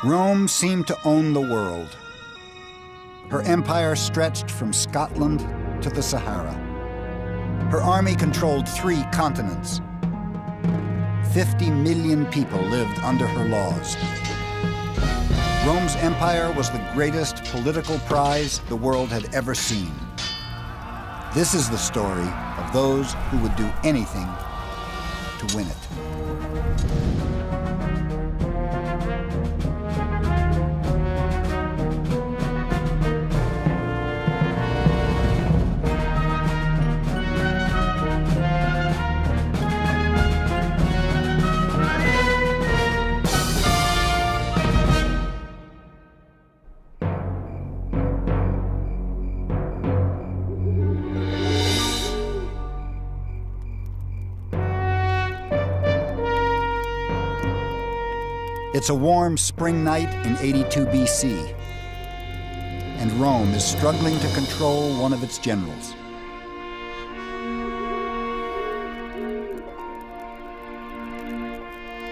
Rome seemed to own the world. Her empire stretched from Scotland to the Sahara. Her army controlled 3 continents. 50 million people lived under her laws. Rome's empire was the greatest political prize the world had ever seen. This is the story of those who would do anything to win it. It's a warm spring night in 82 BC, and Rome is struggling to control one of its generals.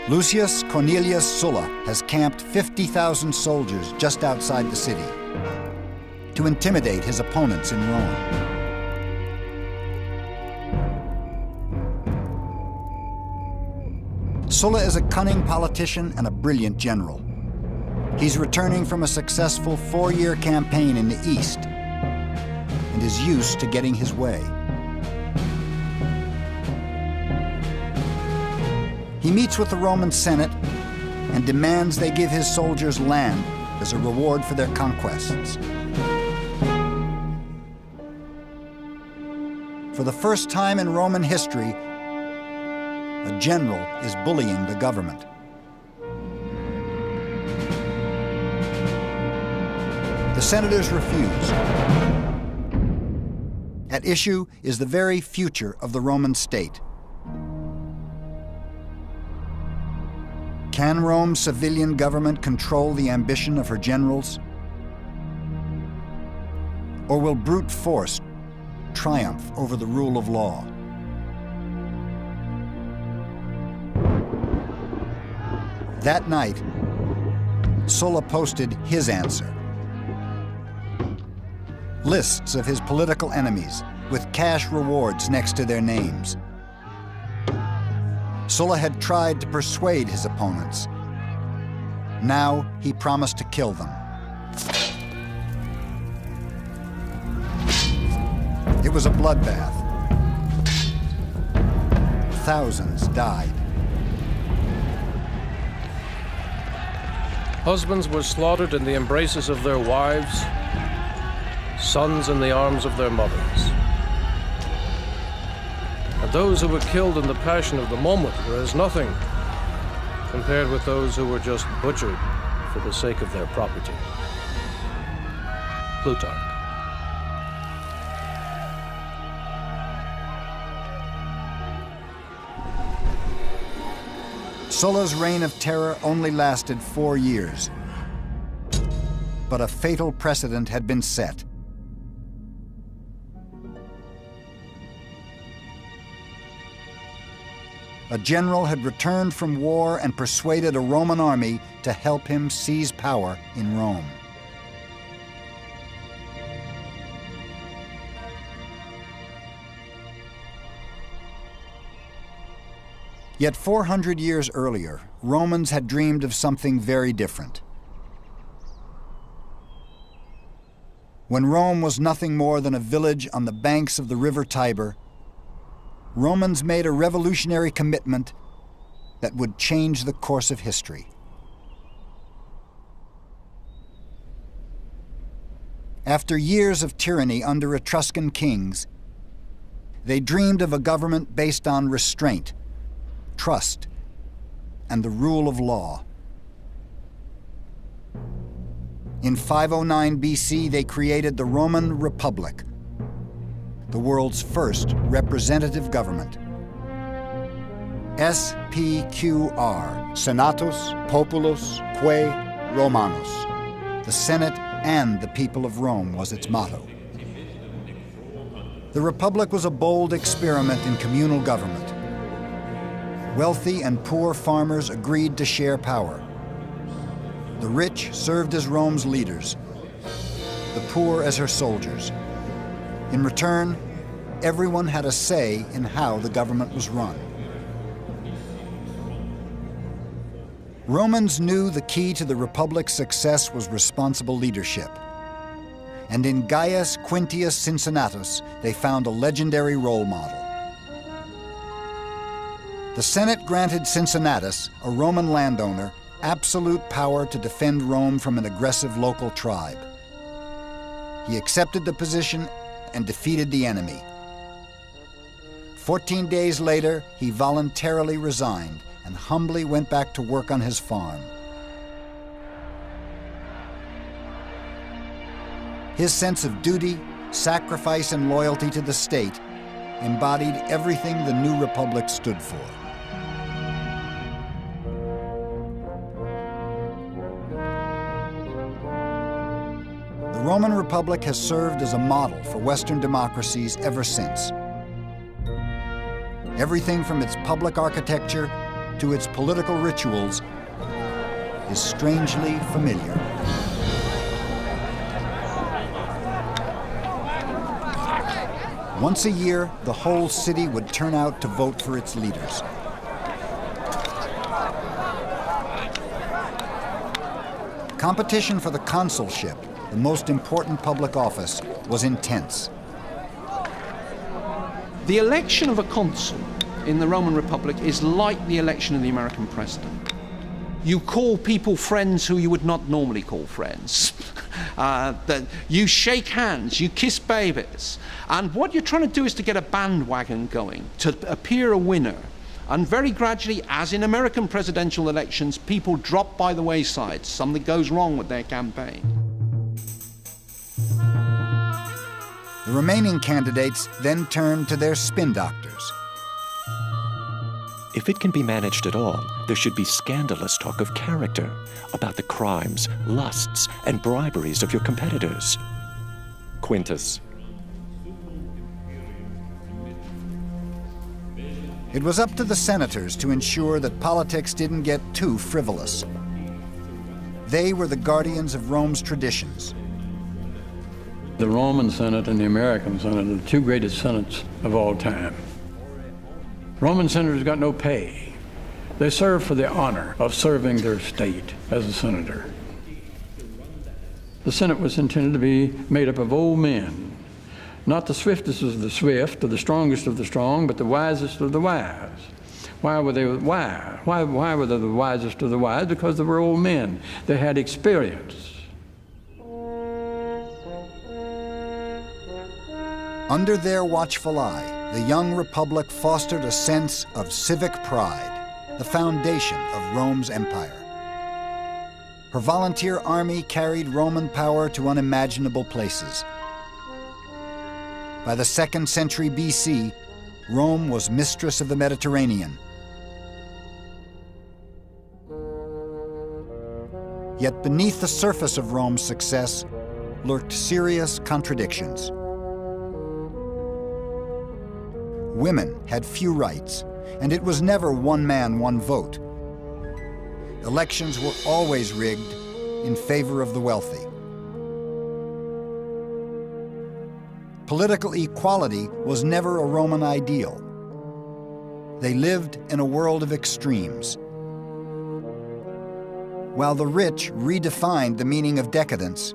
Lucius Cornelius Sulla has camped 50,000 soldiers just outside the city to intimidate his opponents in Rome. Sulla is a cunning politician and a brilliant general. He's returning from a successful 4-year campaign in the East and is used to getting his way. He meets with the Roman Senate and demands they give his soldiers land as a reward for their conquests. For the first time in Roman history, a general is bullying the government. The senators refuse. At issue is the very future of the Roman state. Can Rome's civilian government control the ambition of her generals? Or will brute force triumph over the rule of law? That night, Sulla posted his answer. Lists of his political enemies with cash rewards next to their names. Sulla had tried to persuade his opponents. Now he promised to kill them. It was a bloodbath. Thousands died. Husbands were slaughtered in the embraces of their wives, sons in the arms of their mothers. And those who were killed in the passion of the moment were as nothing compared with those who were just butchered for the sake of their property. Plutarch. Sulla's reign of terror only lasted 4 years, but a fatal precedent had been set. A general had returned from war and persuaded a Roman army to help him seize power in Rome. Yet 400 years earlier, Romans had dreamed of something very different. When Rome was nothing more than a village on the banks of the river Tiber, Romans made a revolutionary commitment that would change the course of history. After years of tyranny under Etruscan kings, they dreamed of a government based on restraint, trust, and the rule of law. In 509 BC, they created the Roman Republic, the world's first representative government. SPQR, Senatus Populus Quae Romanus. The Senate and the people of Rome was its motto. The Republic was a bold experiment in communal government. Wealthy and poor farmers agreed to share power. The rich served as Rome's leaders, the poor as her soldiers. In return, everyone had a say in how the government was run. Romans knew the key to the Republic's success was responsible leadership. And in Gaius Quintius Cincinnatus, they found a legendary role model. The Senate granted Cincinnatus, a Roman landowner, absolute power to defend Rome from an aggressive local tribe. He accepted the position and defeated the enemy. 14 days later, he voluntarily resigned and humbly went back to work on his farm. His sense of duty, sacrifice, and loyalty to the state embodied everything the new republic stood for. The Roman Republic has served as a model for Western democracies ever since. Everything from its public architecture to its political rituals is strangely familiar. Once a year, the whole city would turn out to vote for its leaders. Competition for the consulship, the most important public office, was intense. The election of a consul in the Roman Republic is like the election of the American president. You call people friends who you would not normally call friends. You shake hands, you kiss babies. And what you're trying to do is to get a bandwagon going, to appear a winner. And very gradually, as in American presidential elections, people drop by the wayside. Something goes wrong with their campaign. The remaining candidates then turned to their spin doctors. If it can be managed at all, there should be scandalous talk of character, about the crimes, lusts, and briberies of your competitors. Quintus. It was up to the senators to ensure that politics didn't get too frivolous. They were the guardians of Rome's traditions. The Roman Senate and the American Senate are the two greatest senates of all time. Roman senators got no pay. They serve for the honor of serving their state as a senator. The Senate was intended to be made up of old men, not the swiftest of the swift or the strongest of the strong, but the wisest of the wise. Why were they wise? Why were they the wisest of the wise? Because they were old men. They had experience. Under their watchful eye, the young republic fostered a sense of civic pride, the foundation of Rome's empire. Her volunteer army carried Roman power to unimaginable places. By the 2nd century BC, Rome was mistress of the Mediterranean. Yet beneath the surface of Rome's success lurked serious contradictions. Women had few rights, and it was never one man, one vote. Elections were always rigged in favor of the wealthy. Political equality was never a Roman ideal. They lived in a world of extremes. While the rich redefined the meaning of decadence,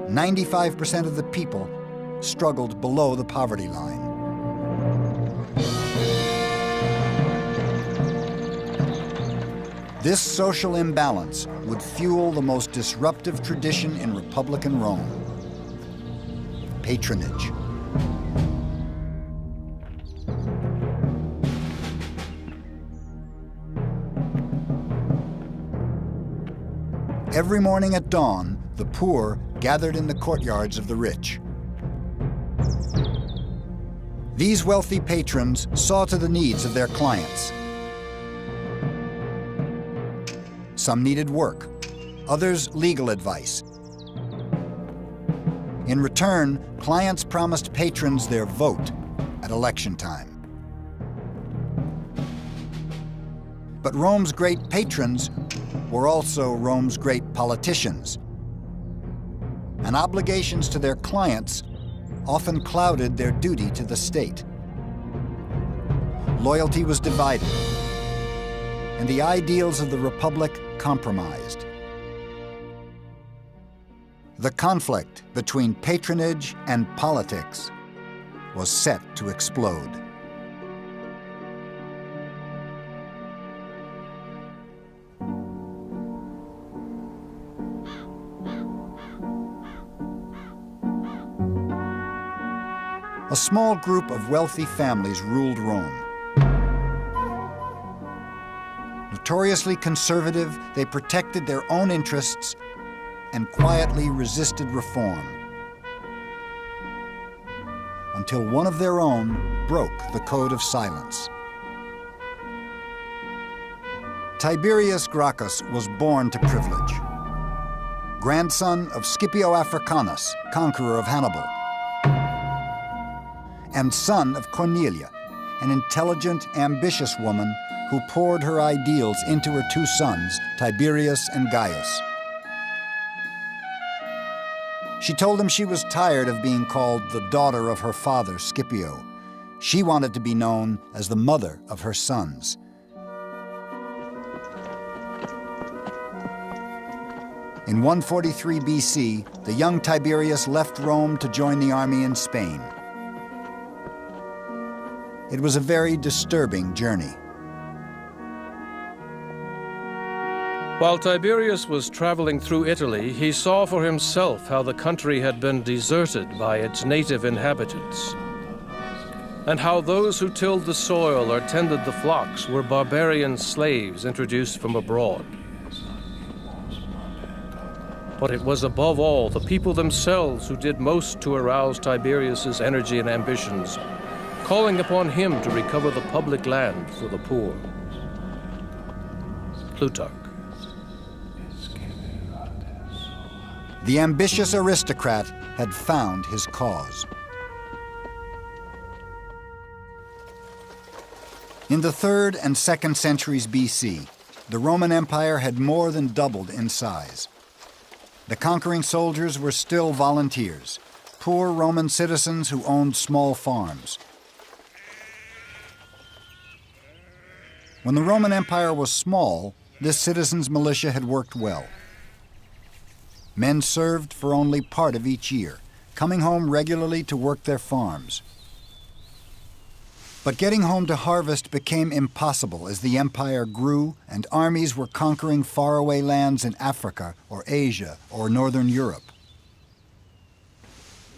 95% of the people struggled below the poverty line. This social imbalance would fuel the most disruptive tradition in Republican Rome: patronage. Every morning at dawn, the poor gathered in the courtyards of the rich. These wealthy patrons saw to the needs of their clients. Some needed work, others legal advice. In return, clients promised patrons their vote at election time. But Rome's great patrons were also Rome's great politicians, and obligations to their clients often clouded their duty to the state. Loyalty was divided, and the ideals of the Republic compromised. The conflict between patronage and politics was set to explode. A small group of wealthy families ruled Rome. Notoriously conservative, they protected their own interests and quietly resisted reform, until one of their own broke the code of silence. Tiberius Gracchus was born to privilege. Grandson of Scipio Africanus, conqueror of Hannibal, and son of Cornelia, an intelligent, ambitious woman who poured her ideals into her two sons, Tiberius and Gaius. She told him she was tired of being called the daughter of her father, Scipio. She wanted to be known as the mother of her sons. In 143 BC, the young Tiberius left Rome to join the army in Spain. It was a very disturbing journey. While Tiberius was traveling through Italy, he saw for himself how the country had been deserted by its native inhabitants, and how those who tilled the soil or tended the flocks were barbarian slaves introduced from abroad. But it was above all the people themselves who did most to arouse Tiberius's energy and ambitions, calling upon him to recover the public land for the poor. Plutarch. The ambitious aristocrat had found his cause. In the 3rd and 2nd centuries BC, the Roman Empire had more than doubled in size. The conquering soldiers were still volunteers, poor Roman citizens who owned small farms. When the Roman Empire was small, this citizens' militia had worked well. Men served for only part of each year, coming home regularly to work their farms. But getting home to harvest became impossible as the empire grew and armies were conquering faraway lands in Africa or Asia or Northern Europe.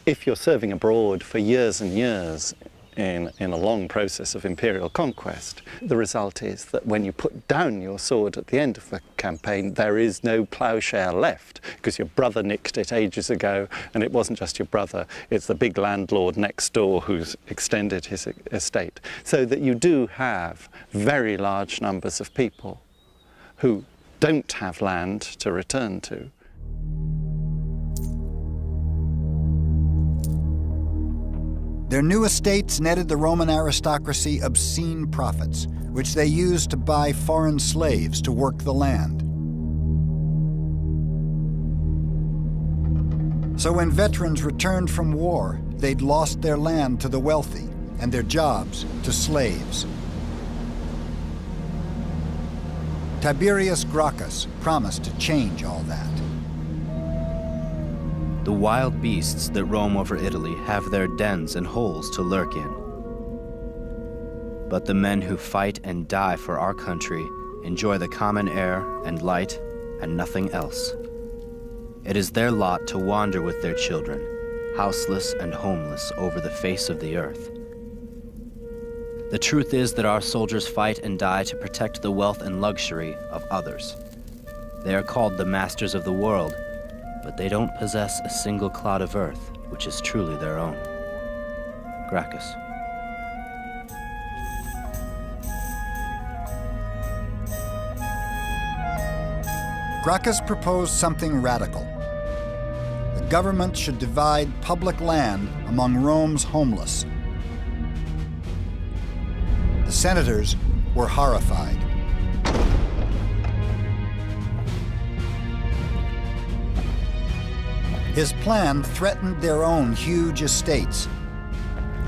If you're serving abroad for years and years in a long process of imperial conquest, the result is that when you put down your sword at the end of the campaign, there is no ploughshare left because your brother nicked it ages ago, and it wasn't just your brother, it's the big landlord next door who's extended his estate. So that you do have very large numbers of people who don't have land to return to. Their new estates netted the Roman aristocracy obscene profits, which they used to buy foreign slaves to work the land. So when veterans returned from war, they'd lost their land to the wealthy and their jobs to slaves. Tiberius Gracchus promised to change all that. The wild beasts that roam over Italy have their dens and holes to lurk in. But the men who fight and die for our country enjoy the common air and light and nothing else. It is their lot to wander with their children, houseless and homeless over the face of the earth. The truth is that our soldiers fight and die to protect the wealth and luxury of others. They are called the masters of the world, but they don't possess a single clod of earth which is truly their own. Gracchus. Gracchus proposed something radical. The government should divide public land among Rome's homeless. The senators were horrified. His plan threatened their own huge estates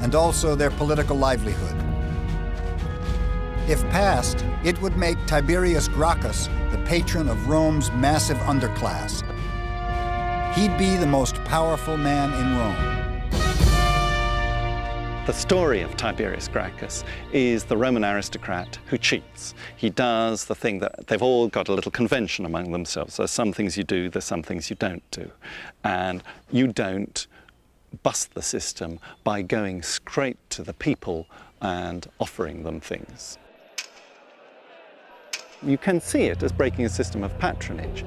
and also their political livelihood. If passed, it would make Tiberius Gracchus the patron of Rome's massive underclass. He'd be the most powerful man in Rome. The story of Tiberius Gracchus is the Roman aristocrat who cheats. He does the thing that they've all got a little convention among themselves. There's some things you do, there's some things you don't do. And you don't bust the system by going straight to the people and offering them things. You can see it as breaking a system of patronage.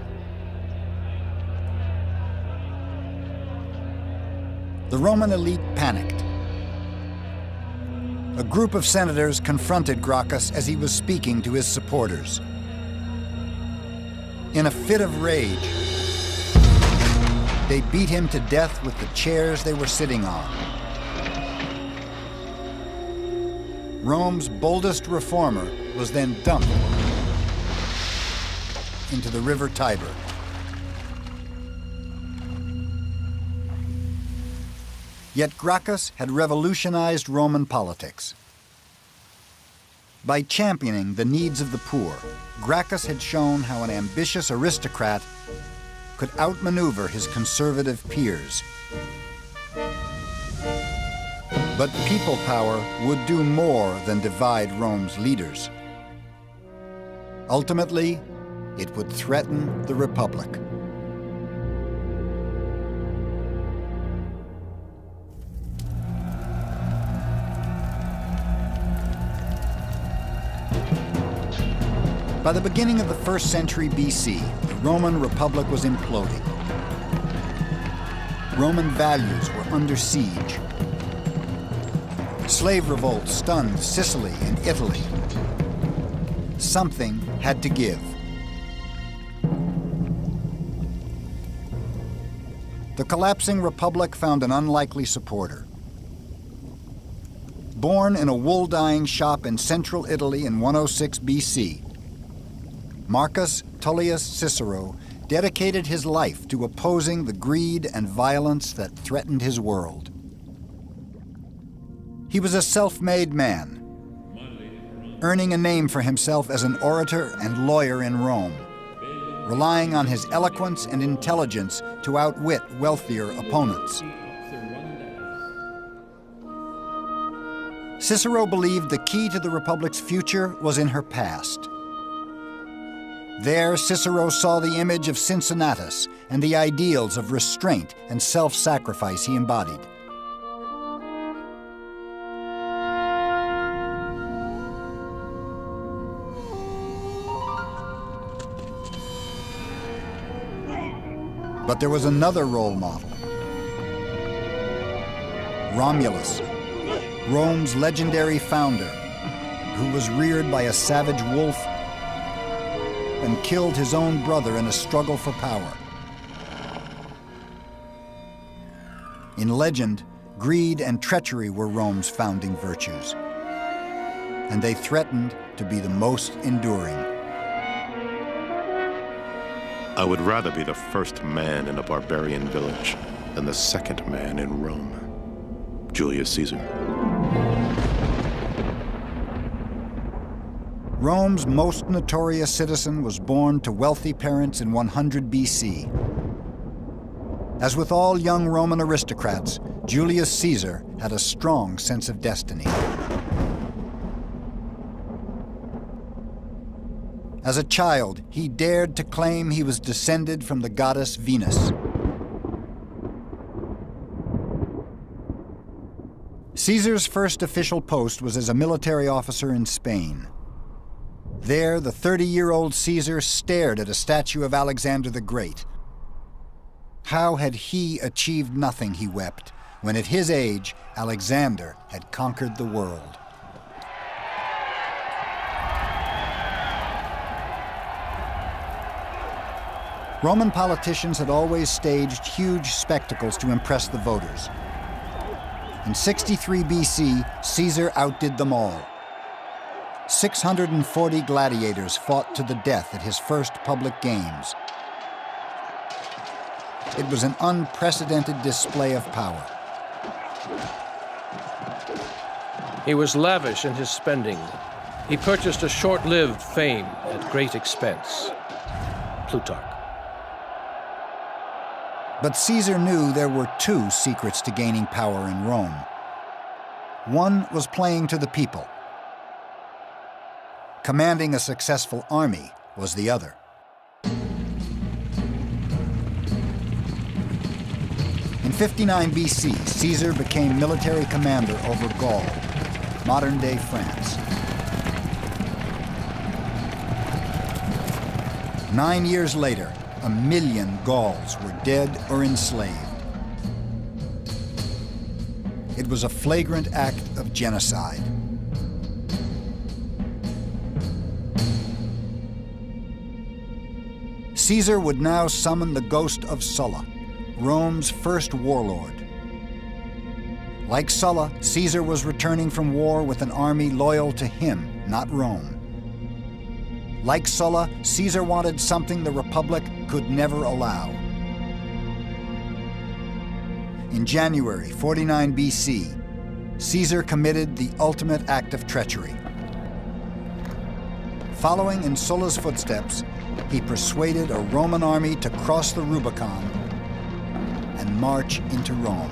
The Roman elite panicked. A group of senators confronted Gracchus as he was speaking to his supporters. In a fit of rage, they beat him to death with the chairs they were sitting on. Rome's boldest reformer was then dumped into the river Tiber. Yet Gracchus had revolutionized Roman politics. By championing the needs of the poor, Gracchus had shown how an ambitious aristocrat could outmaneuver his conservative peers. But people power would do more than divide Rome's leaders. Ultimately, it would threaten the Republic. By the beginning of the 1st century BC, the Roman Republic was imploding. Roman values were under siege. Slave revolts stunned Sicily and Italy. Something had to give. The collapsing republic found an unlikely supporter. Born in a wool-dyeing shop in central Italy in 106 BC, Marcus Tullius Cicero dedicated his life to opposing the greed and violence that threatened his world. He was a self-made man, earning a name for himself as an orator and lawyer in Rome, relying on his eloquence and intelligence to outwit wealthier opponents. Cicero believed the key to the Republic's future was in her past. There, Cicero saw the image of Cincinnatus and the ideals of restraint and self-sacrifice he embodied. But there was another role model. Romulus, Rome's legendary founder, who was reared by a savage wolf and killed his own brother in a struggle for power. In legend, greed and treachery were Rome's founding virtues, and they threatened to be the most enduring. I would rather be the first man in a barbarian village than the second man in Rome. Julius Caesar. Rome's most notorious citizen was born to wealthy parents in 100 BC. As with all young Roman aristocrats, Julius Caesar had a strong sense of destiny. As a child, he dared to claim he was descended from the goddess Venus. Caesar's first official post was as a military officer in Spain. There, the 30-year-old Caesar stared at a statue of Alexander the Great. How had he achieved nothing, he wept, when at his age, Alexander had conquered the world? Roman politicians had always staged huge spectacles to impress the voters. In 63 BC, Caesar outdid them all. 640 gladiators fought to the death at his first public games. It was an unprecedented display of power. He was lavish in his spending. He purchased a short-lived fame at great expense. Plutarch. But Caesar knew there were two secrets to gaining power in Rome. One was playing to the people. Commanding a successful army was the other. In 59 BC, Caesar became military commander over Gaul, modern-day France. 9 years later, 1 million Gauls were dead or enslaved. It was a flagrant act of genocide. Caesar would now summon the ghost of Sulla, Rome's first warlord. Like Sulla, Caesar was returning from war with an army loyal to him, not Rome. Like Sulla, Caesar wanted something the Republic could never allow. In January 49 BC, Caesar committed the ultimate act of treachery. Following in Sulla's footsteps, he persuaded a Roman army to cross the Rubicon and march into Rome.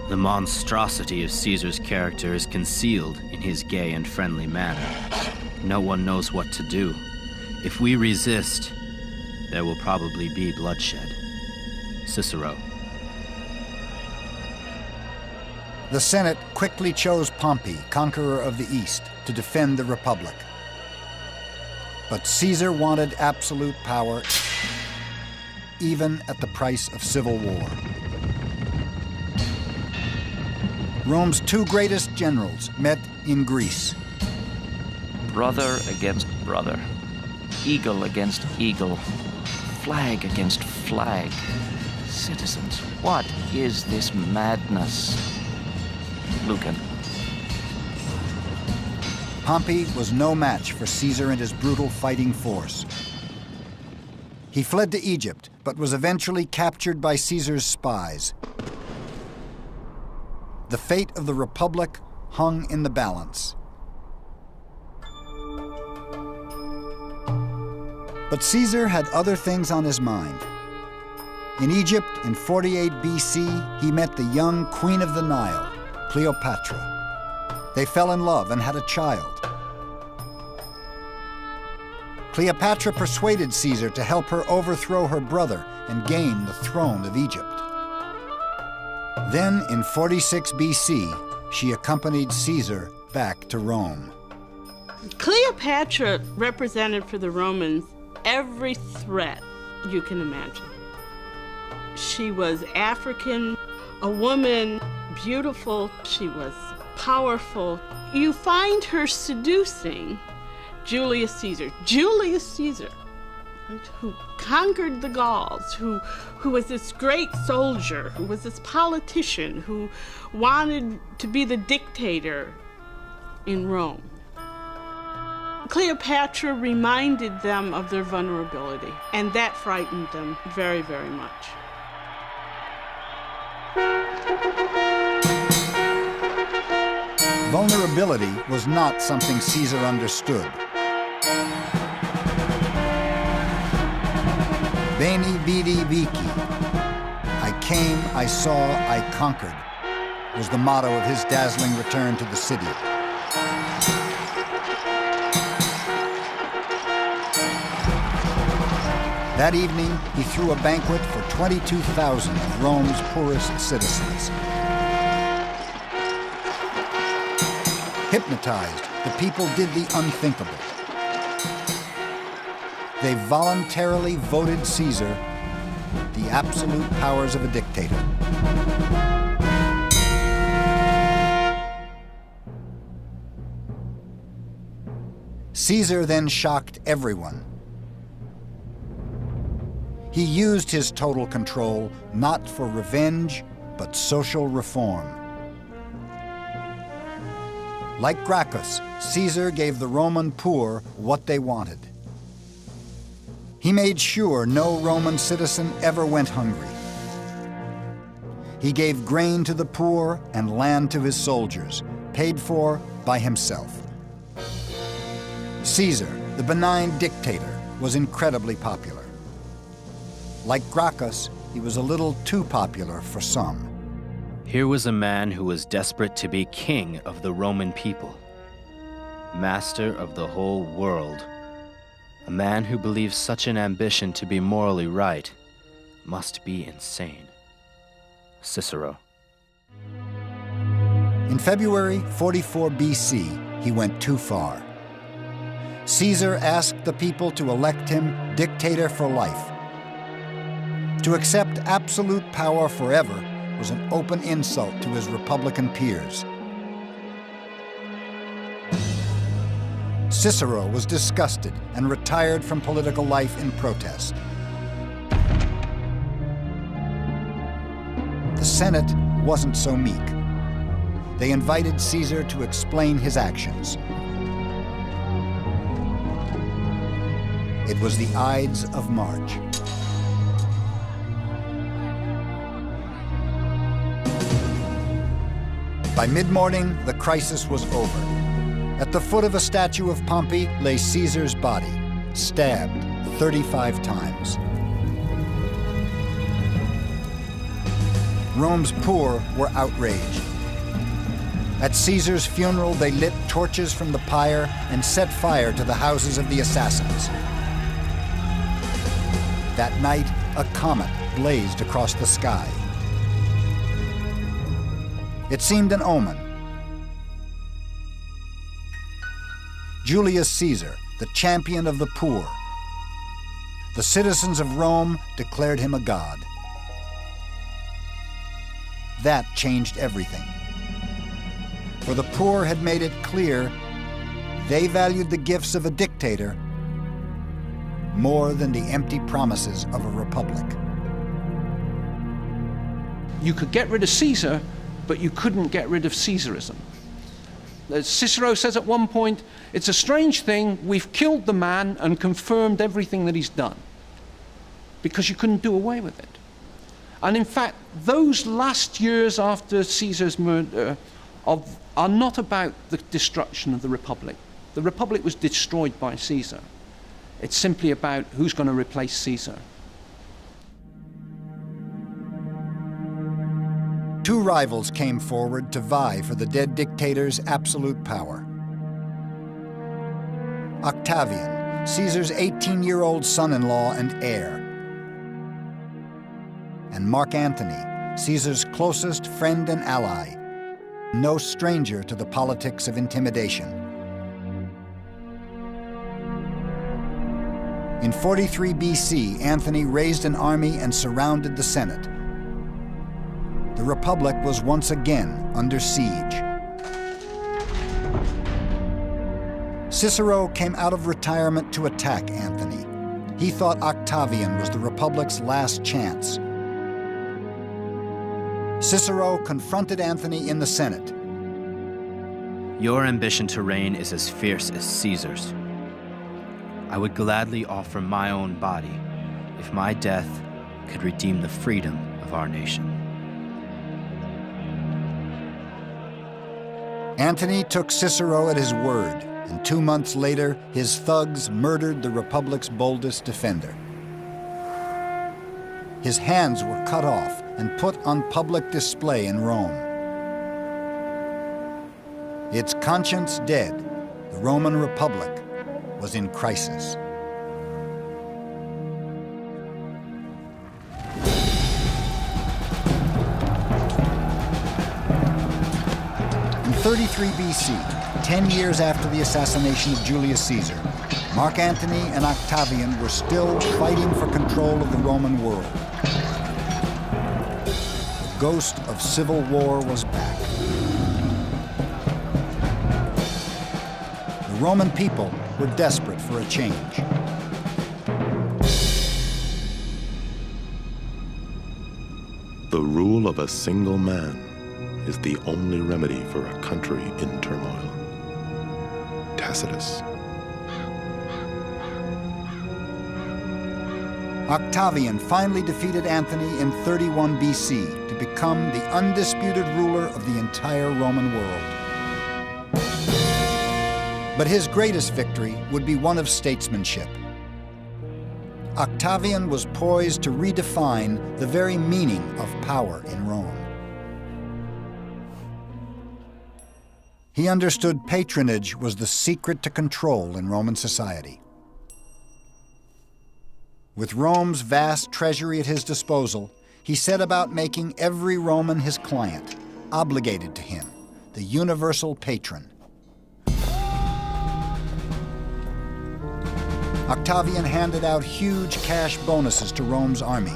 The monstrosity of Caesar's character is concealed in his gay and friendly manner. No one knows what to do. If we resist, there will probably be bloodshed. Cicero. The Senate quickly chose Pompey, conqueror of the East, to defend the Republic. But Caesar wanted absolute power, even at the price of civil war. Rome's two greatest generals met in Greece. Brother against brother, eagle against eagle, flag against flag. Citizens, what is this madness? Lucan. Pompey was no match for Caesar and his brutal fighting force. He fled to Egypt, but was eventually captured by Caesar's spies. The fate of the Republic hung in the balance. But Caesar had other things on his mind. In Egypt, in 48 BC, he met the young Queen of the Nile, Cleopatra. They fell in love and had a child. Cleopatra persuaded Caesar to help her overthrow her brother and gain the throne of Egypt. Then, in 46 BC, she accompanied Caesar back to Rome. Cleopatra represented for the Romans every threat you can imagine. She was African, a woman, beautiful, she was powerful. You find her seducing Julius Caesar. Julius Caesar, right, who conquered the Gauls, who was this great soldier, who was this politician, who wanted to be the dictator in Rome. Cleopatra reminded them of their vulnerability, and that frightened them very, very much. Vulnerability was not something Caesar understood. Veni, vidi, vici. I came, I saw, I conquered, was the motto of his dazzling return to the city. That evening, he threw a banquet for 22,000 of Rome's poorest citizens. Hypnotized, the people did the unthinkable. They voluntarily voted Caesar the absolute powers of a dictator. Caesar then shocked everyone. He used his total control not for revenge, but social reform. Like Gracchus, Caesar gave the Roman poor what they wanted. He made sure no Roman citizen ever went hungry. He gave grain to the poor and land to his soldiers, paid for by himself. Caesar, the benign dictator, was incredibly popular. Like Gracchus, he was a little too popular for some. Here was a man who was desperate to be king of the Roman people, master of the whole world. A man who believes such an ambition to be morally right must be insane. Cicero. In February 44 BC, he went too far. Caesar asked the people to elect him dictator for life. To accept absolute power forever was an open insult to his Republican peers. Cicero was disgusted and retired from political life in protest. The Senate wasn't so meek. They invited Caesar to explain his actions. It was the Ides of March. By mid-morning, the crisis was over. At the foot of a statue of Pompey lay Caesar's body, stabbed 35 times. Rome's poor were outraged. At Caesar's funeral, they lit torches from the pyre and set fire to the houses of the assassins. That night, a comet blazed across the sky. It seemed an omen. Julius Caesar, the champion of the poor. The citizens of Rome declared him a god. That changed everything. For the poor had made it clear they valued the gifts of a dictator more than the empty promises of a republic. You could get rid of Caesar, but you couldn't get rid of Caesarism. As Cicero says at one point, it's a strange thing, we've killed the man and confirmed everything that he's done, because you couldn't do away with it. And in fact, those last years after Caesar's murder are not about the destruction of the Republic. The Republic was destroyed by Caesar. It's simply about who's going to replace Caesar. Two rivals came forward to vie for the dead dictator's absolute power. Octavian, Caesar's 18-year-old son-in-law and heir, and Mark Antony, Caesar's closest friend and ally, no stranger to the politics of intimidation. In 43 BC, Antony raised an army and surrounded the Senate. The Republic was once again under siege. Cicero came out of retirement to attack Antony. He thought Octavian was the Republic's last chance. Cicero confronted Antony in the Senate. Your ambition to reign is as fierce as Caesar's. I would gladly offer my own body if my death could redeem the freedom of our nation. Antony took Cicero at his word, and 2 months later, his thugs murdered the Republic's boldest defender. His hands were cut off and put on public display in Rome. Its conscience dead, the Roman Republic was in crisis. In 33 BC, 10 years after the assassination of Julius Caesar, Mark Antony and Octavian were still fighting for control of the Roman world. The ghost of civil war was back. The Roman people were desperate for a change. The rule of a single man is the only remedy for a country in turmoil. Tacitus. Octavian finally defeated Anthony in 31 BC to become the undisputed ruler of the entire Roman world. But his greatest victory would be one of statesmanship. Octavian was poised to redefine the very meaning of power in Rome. He understood patronage was the secret to control in Roman society. With Rome's vast treasury at his disposal, he set about making every Roman his client, obligated to him, the universal patron. Octavian handed out huge cash bonuses to Rome's army.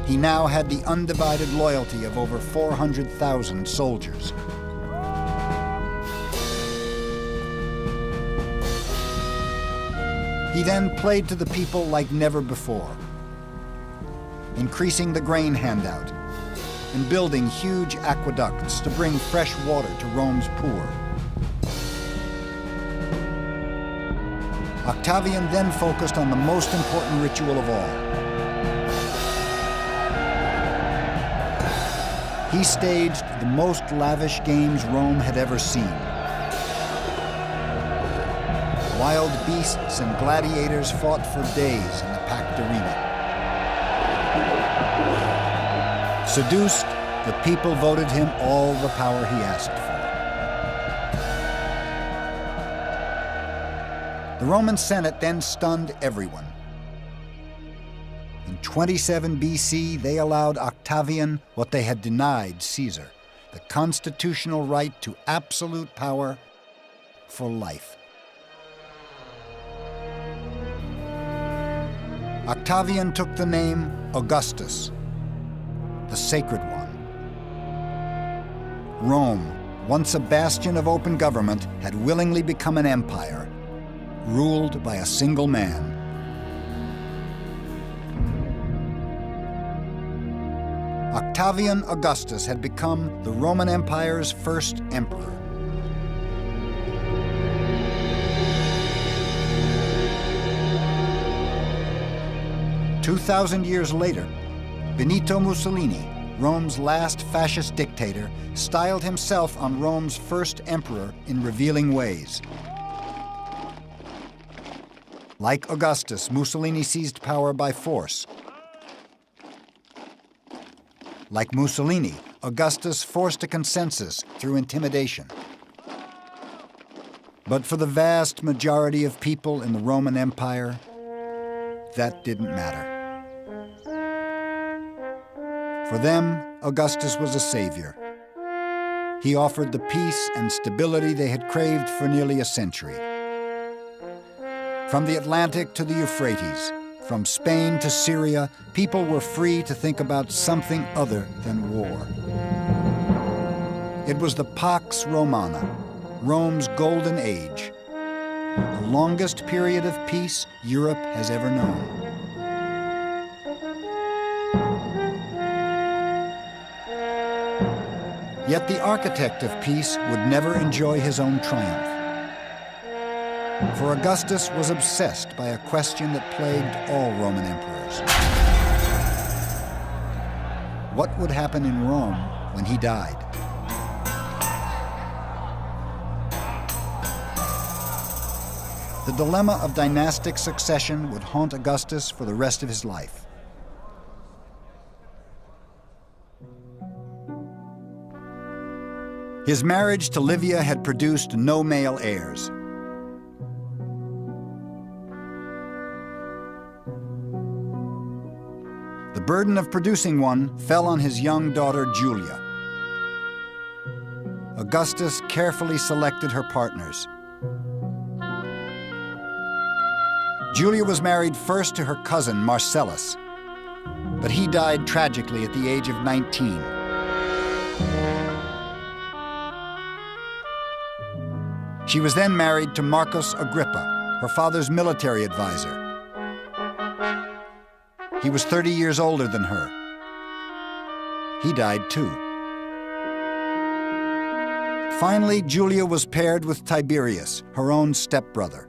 He now had the undivided loyalty of over 400,000 soldiers. He then played to the people like never before, increasing the grain handout and building huge aqueducts to bring fresh water to Rome's poor. Octavian then focused on the most important ritual of all. He staged the most lavish games Rome had ever seen. Wild beasts and gladiators fought for days in the packed arena. Seduced, the people voted him all the power he asked for. The Roman Senate then stunned everyone. In 27 BC, they allowed Octavian what they had denied Caesar, the constitutional right to absolute power for life. Octavian took the name Augustus, the sacred one. Rome, once a bastion of open government, had willingly become an empire, ruled by a single man. Octavian Augustus had become the Roman Empire's first emperor. "2,000 years later, Benito Mussolini, Rome's last fascist dictator, styled himself on Rome's first emperor in revealing ways. Like Augustus, Mussolini seized power by force. Like Mussolini, Augustus forced a consensus through intimidation. But for the vast majority of people in the Roman Empire, that didn't matter. For them, Augustus was a savior. He offered the peace and stability they had craved for nearly a century. From the Atlantic to the Euphrates, from Spain to Syria, people were free to think about something other than war. It was the Pax Romana, Rome's golden age, the longest period of peace Europe has ever known. Yet the architect of peace would never enjoy his own triumph. For Augustus was obsessed by a question that plagued all Roman emperors. What would happen in Rome when he died? The dilemma of dynastic succession would haunt Augustus for the rest of his life. His marriage to Livia had produced no male heirs. The burden of producing one fell on his young daughter, Julia. Augustus carefully selected her partners. Julia was married first to her cousin, Marcellus, but he died tragically at the age of 19. She was then married to Marcus Agrippa, her father's military advisor. He was 30 years older than her. He died too. Finally, Julia was paired with Tiberius, her own stepbrother.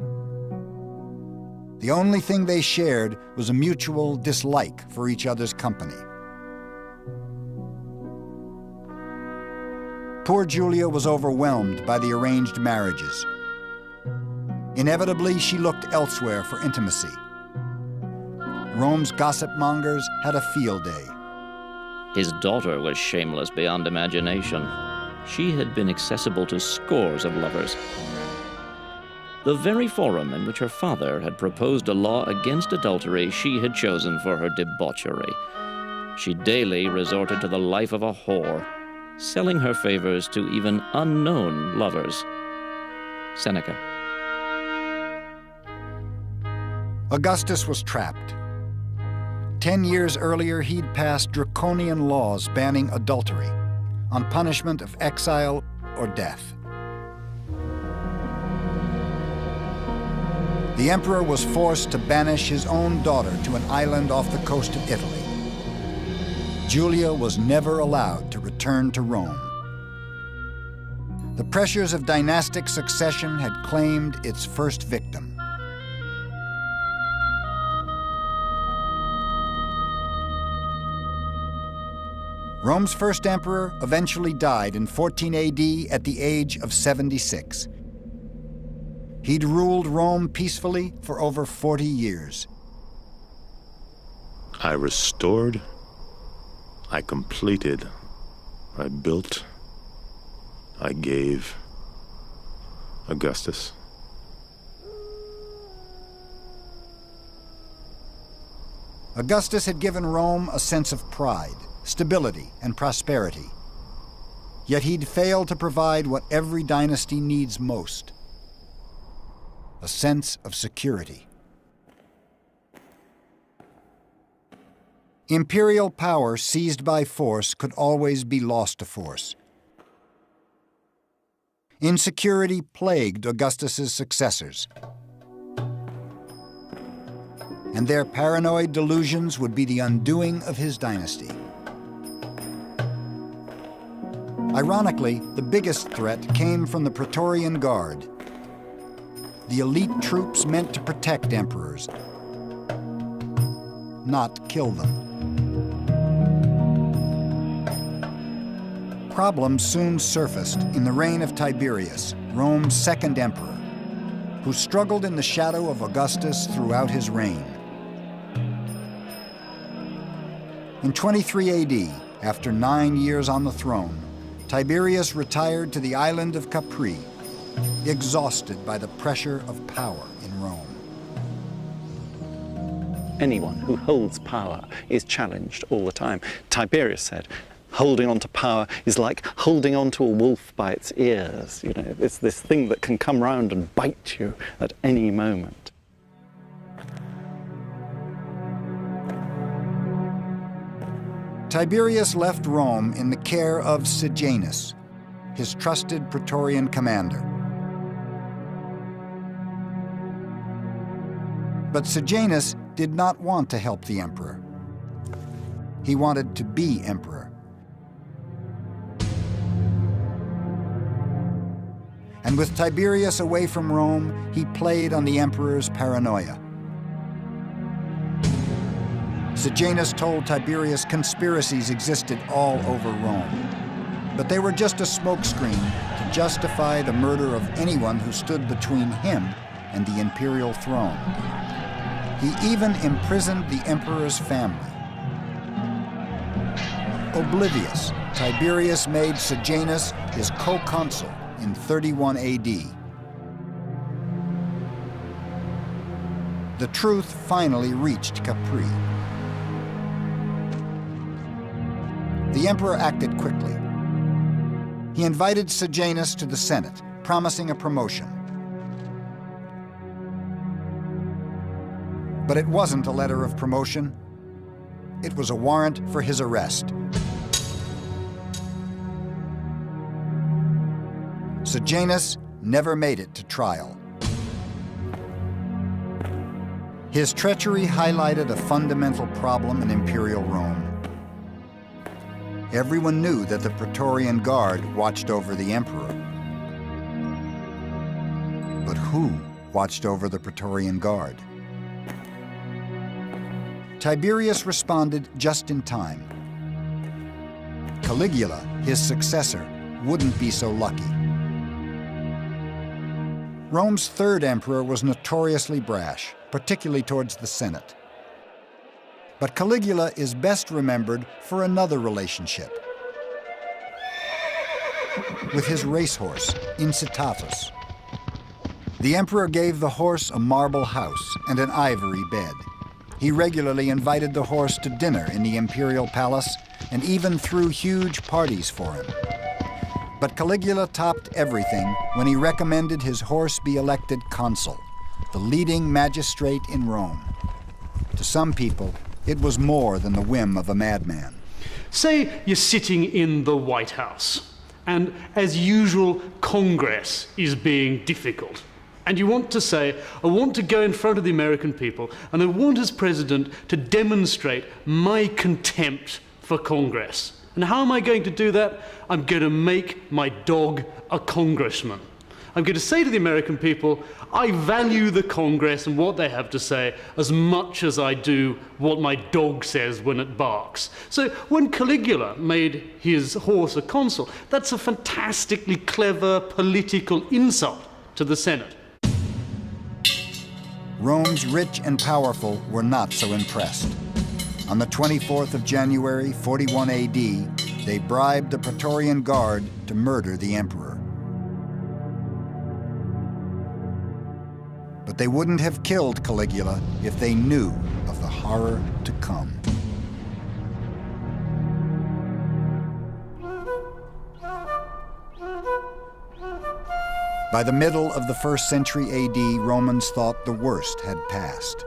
The only thing they shared was a mutual dislike for each other's company. Poor Julia was overwhelmed by the arranged marriages. Inevitably, she looked elsewhere for intimacy. Rome's gossip mongers had a field day. His daughter was shameless beyond imagination. She had been accessible to scores of lovers. The very forum in which her father had proposed a law against adultery she had chosen for her debauchery. She daily resorted to the life of a whore, selling her favors to even unknown lovers. Seneca. Augustus was trapped. 10 years earlier, he'd passed draconian laws banning adultery, on punishment of exile or death. The emperor was forced to banish his own daughter to an island off the coast of Italy. Julia was never allowed to return to Rome. The pressures of dynastic succession had claimed its first victim. Rome's first emperor eventually died in 14 AD at the age of 76. He'd ruled Rome peacefully for over 40 years. I restored, I completed, I built, I gave. Augustus. Augustus had given Rome a sense of pride, stability, and prosperity. Yet he'd failed to provide what every dynasty needs most: a sense of security. Imperial power seized by force could always be lost to force. Insecurity plagued Augustus's successors, and their paranoid delusions would be the undoing of his dynasty. Ironically, the biggest threat came from the Praetorian Guard, the elite troops meant to protect emperors, not kill them. Problems soon surfaced in the reign of Tiberius, Rome's second emperor, who struggled in the shadow of Augustus throughout his reign. In 23 AD, after 9 years on the throne, Tiberius retired to the island of Capri, exhausted by the pressure of power in Rome. Anyone who holds power is challenged all the time. Tiberius said, holding on to power is like holding on to a wolf by its ears. You know, it's this thing that can come round and bite you at any moment. Tiberius left Rome in the care of Sejanus, his trusted Praetorian commander. But Sejanus did not want to help the emperor. He wanted to be emperor. And with Tiberius away from Rome, he played on the emperor's paranoia. Sejanus told Tiberius conspiracies existed all over Rome, but they were just a smokescreen to justify the murder of anyone who stood between him and the imperial throne. He even imprisoned the emperor's family. Oblivious, Tiberius made Sejanus his co-consul in 31 AD. The truth finally reached Capri. The emperor acted quickly. He invited Sejanus to the Senate, promising a promotion. But it wasn't a letter of promotion. It was a warrant for his arrest. Sejanus never made it to trial. His treachery highlighted a fundamental problem in imperial Rome. Everyone knew that the Praetorian Guard watched over the emperor. But who watched over the Praetorian Guard? Tiberius responded just in time. Caligula, his successor, wouldn't be so lucky. Rome's third emperor was notoriously brash, particularly towards the Senate. But Caligula is best remembered for another relationship. With his racehorse, Incitatus. The emperor gave the horse a marble house and an ivory bed. He regularly invited the horse to dinner in the imperial palace and even threw huge parties for him. But Caligula topped everything when he recommended his horse be elected consul, the leading magistrate in Rome. To some people, it was more than the whim of a madman. Say you're sitting in the White House, and as usual, Congress is being difficult. And you want to say, I want to go in front of the American people, and I want as president to demonstrate my contempt for Congress. And how am I going to do that? I'm going to make my dog a congressman. I'm going to say to the American people, I value the Congress and what they have to say as much as I do what my dog says when it barks. So when Caligula made his horse a consul, that's a fantastically clever political insult to the Senate. Rome's rich and powerful were not so impressed. On the 24th of January, 41 AD, they bribed the Praetorian Guard to murder the emperor. But they wouldn't have killed Caligula if they knew of the horror to come. By the middle of the 1st century AD, Romans thought the worst had passed.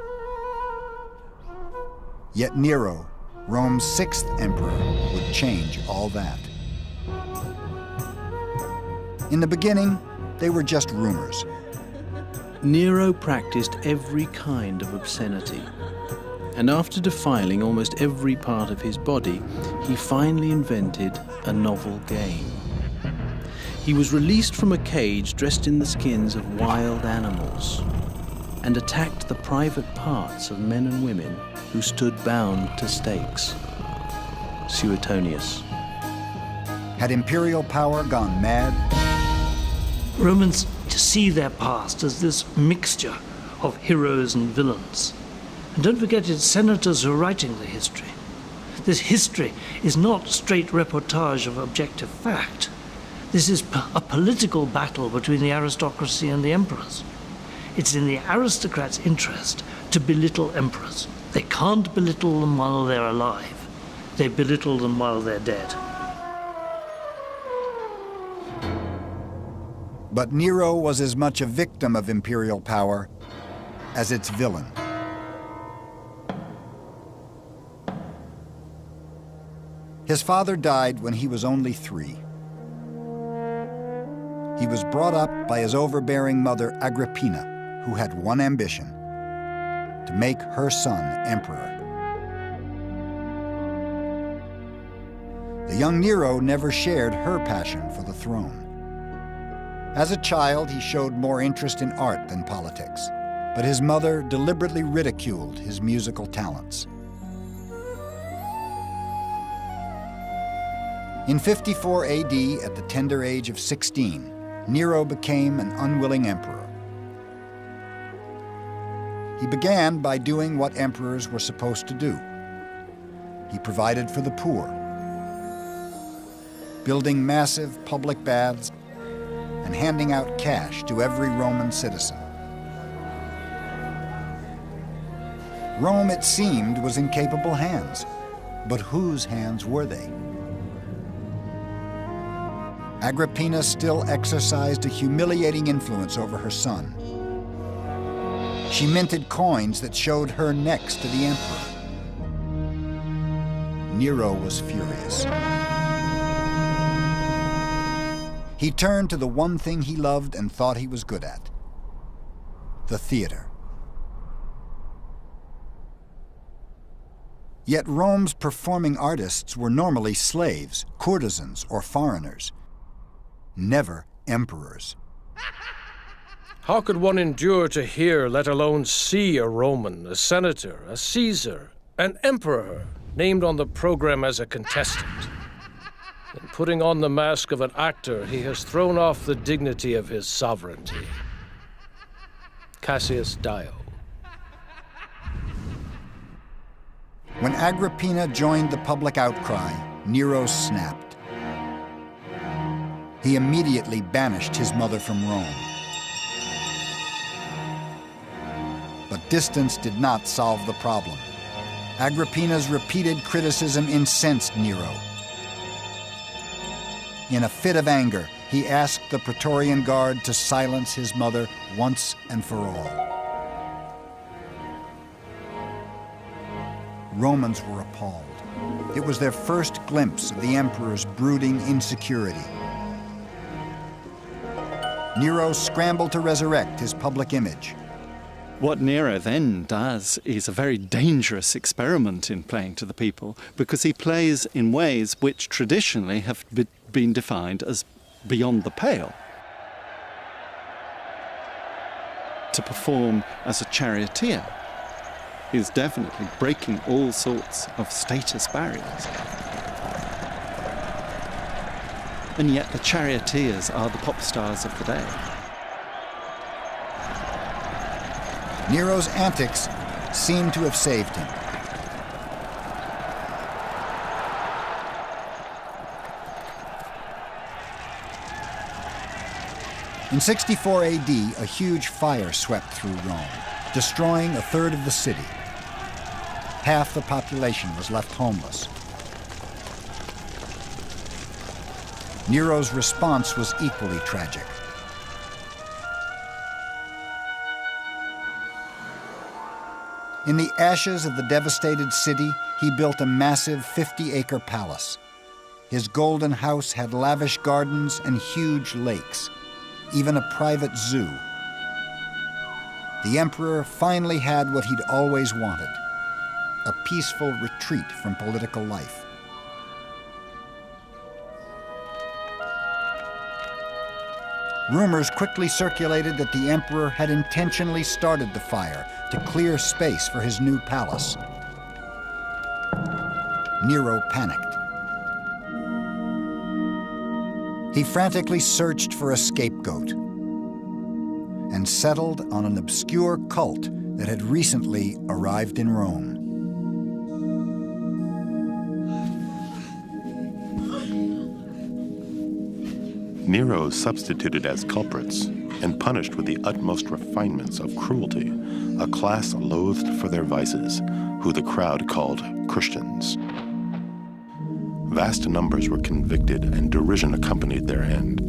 Yet Nero, Rome's 6th emperor, would change all that. In the beginning, they were just rumors. Nero practiced every kind of obscenity, and after defiling almost every part of his body, he finally invented a novel game. He was released from a cage dressed in the skins of wild animals and attacked the private parts of men and women who stood bound to stakes. Suetonius. Had imperial power gone mad? Romans see their past as this mixture of heroes and villains. And don't forget, it's senators who are writing the history. This history is not straight reportage of objective fact. This is a political battle between the aristocracy and the emperors. It's in the aristocrats' interest to belittle emperors. They can't belittle them while they're alive. They belittle them while they're dead. But Nero was as much a victim of imperial power as its villain. His father died when he was only 3. He was brought up by his overbearing mother, Agrippina, who had one ambition: to make her son emperor. The young Nero never shared her passion for the throne. As a child, he showed more interest in art than politics, but his mother deliberately ridiculed his musical talents. In 54 AD, at the tender age of 16, Nero became an unwilling emperor. He began by doing what emperors were supposed to do. He provided for the poor, building massive public baths and handing out cash to every Roman citizen. Rome, it seemed, was in capable hands, but whose hands were they? Agrippina still exercised a humiliating influence over her son. She minted coins that showed her next to the emperor. Nero was furious. He turned to the one thing he loved and thought he was good at: the theater. Yet Rome's performing artists were normally slaves, courtesans, or foreigners. Never emperors. How could one endure to hear, let alone see, a Roman, a senator, a Caesar, An emperor named on the program as a contestant. In putting on the mask of an actor, he has thrown off the dignity of his sovereignty. Cassius Dio. When Agrippina joined the public outcry, Nero snapped. He immediately banished his mother from Rome. But distance did not solve the problem. Agrippina's repeated criticism incensed Nero. In a fit of anger, he asked the Praetorian Guard to silence his mother once and for all. Romans were appalled. It was their first glimpse of the emperor's brooding insecurity. Nero scrambled to resurrect his public image. What Nero then does is a very dangerous experiment in playing to the people, because he plays in ways which traditionally have been defined as beyond the pale. To perform as a charioteer is definitely breaking all sorts of status barriers. And yet the charioteers are the pop stars of the day. Nero's antics seem to have saved him. In 64 AD, a huge fire swept through Rome, destroying a third of the city. Half the population was left homeless. Nero's response was equally tragic. In the ashes of the devastated city, he built a massive 50-acre palace. His golden house had lavish gardens and huge lakes, even a private zoo. The emperor finally had what he'd always wanted, a peaceful retreat from political life. Rumors quickly circulated that the emperor had intentionally started the fire to clear space for his new palace. Nero panicked. He frantically searched for a scapegoat and settled on an obscure cult that had recently arrived in Rome. Nero substituted as culprits and punished with the utmost refinements of cruelty a class loathed for their vices, who the crowd called Christians. Vast numbers were convicted, and derision accompanied their end.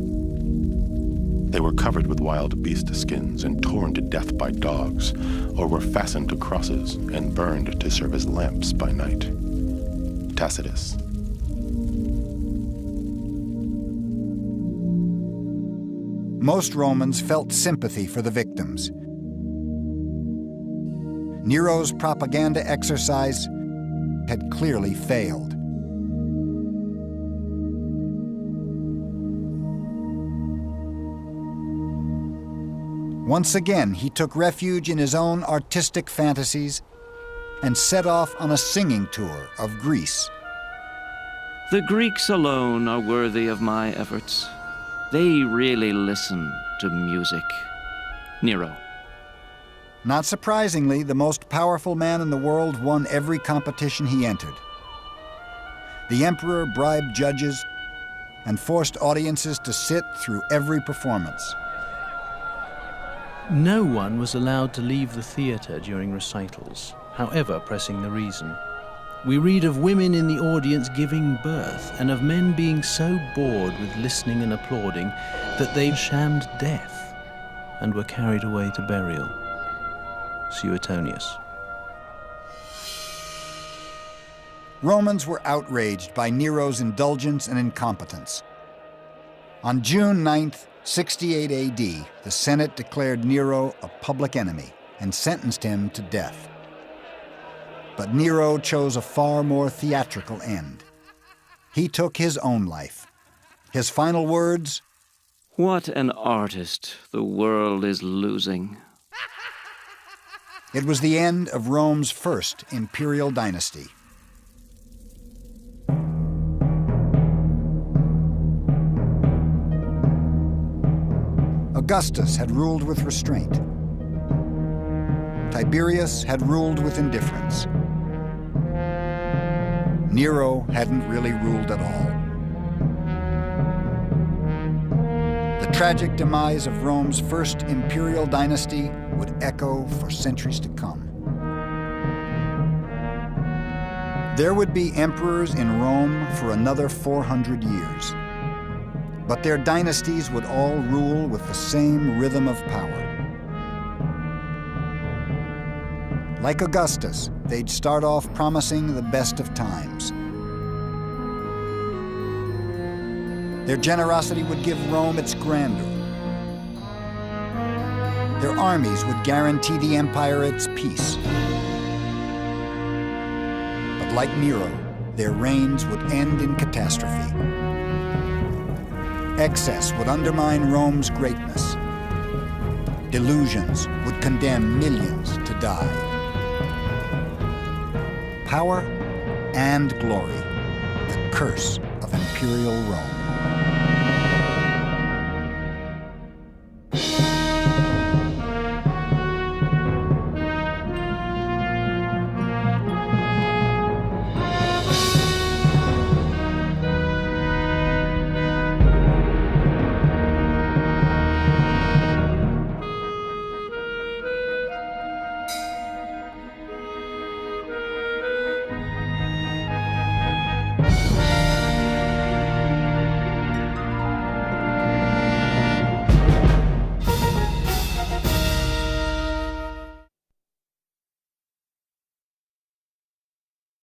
They were covered with wild beast skins and torn to death by dogs, or were fastened to crosses and burned to serve as lamps by night. Tacitus. Most Romans felt sympathy for the victims. Nero's propaganda exercise had clearly failed. Once again, he took refuge in his own artistic fantasies and set off on a singing tour of Greece. The Greeks alone are worthy of my efforts. They really listen to music. Nero. Not surprisingly, the most powerful man in the world won every competition he entered. The emperor bribed judges and forced audiences to sit through every performance. No one was allowed to leave the theatre during recitals, however pressing the reason. We read of women in the audience giving birth, and of men being so bored with listening and applauding that they shammed death and were carried away to burial. Suetonius. Romans were outraged by Nero's indulgence and incompetence. On June 9th, 68 AD, the Senate declared Nero a public enemy and sentenced him to death. But Nero chose a far more theatrical end. He took his own life. His final words, "What an artist the world is losing." It was the end of Rome's first imperial dynasty. Augustus had ruled with restraint. Tiberius had ruled with indifference. Nero hadn't really ruled at all. The tragic demise of Rome's first imperial dynasty would echo for centuries to come. There would be emperors in Rome for another 400 years. But their dynasties would all rule with the same rhythm of power. Like Augustus, they'd start off promising the best of times. Their generosity would give Rome its grandeur. Their armies would guarantee the empire its peace. But like Nero, their reigns would end in catastrophe. Excess would undermine Rome's greatness. Delusions would condemn millions to die. Power and glory, the curse of imperial Rome.